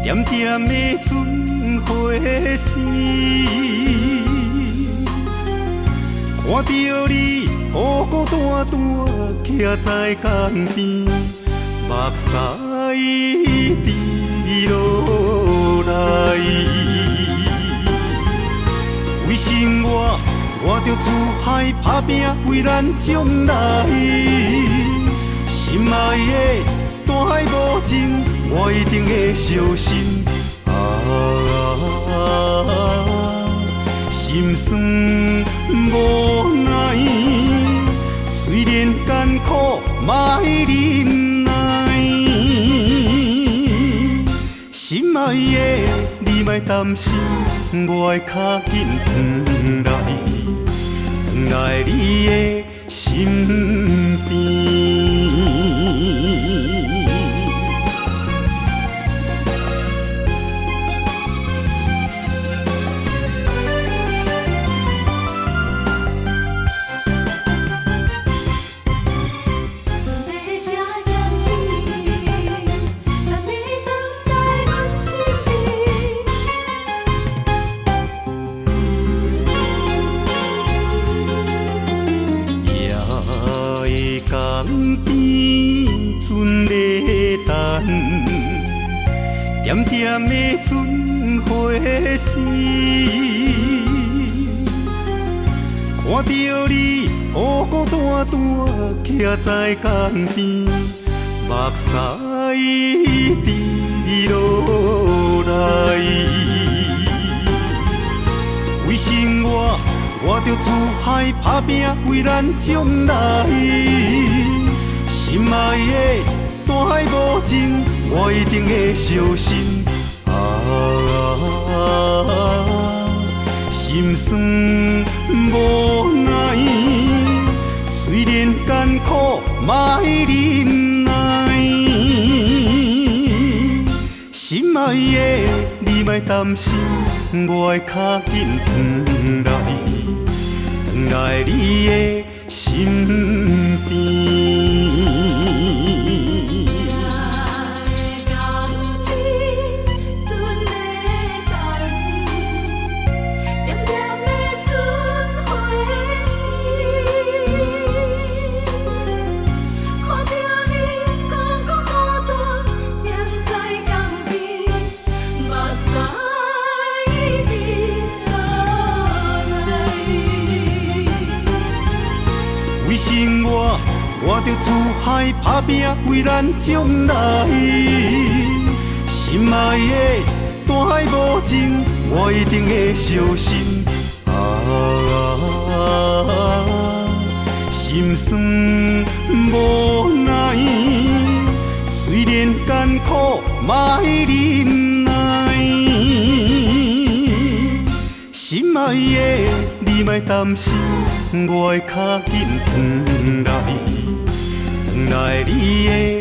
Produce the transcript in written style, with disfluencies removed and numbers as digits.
点点的船花丝，看着你孤孤单单徛在江边，目屎滴落来。为生活，我着出海打拼，为咱将来。心爱的大海无情，我一定会小心。心酸无奈，虽然艰苦，嘛会忍耐。心爱的，你莫担心，我的脚紧转来，转来你的身边。江边船在等，点点的船花丝，看着你孤孤单单徛在江边，目屎滴落来。为生活，我着出海打拼，为咱将来。心爱的大海无情，我一定会小心。心酸无奈，虽然艰苦，嘛会忍耐。心爱的，你莫担心，我的脚紧转来，转来你的身边。为生活，我着出海打拼，为咱将来。心爱的大海无情，我一定会小心。心酸无奈，虽然艰苦，嘛会忍耐。心爱的，你莫担心，我的脚紧转来，转来你的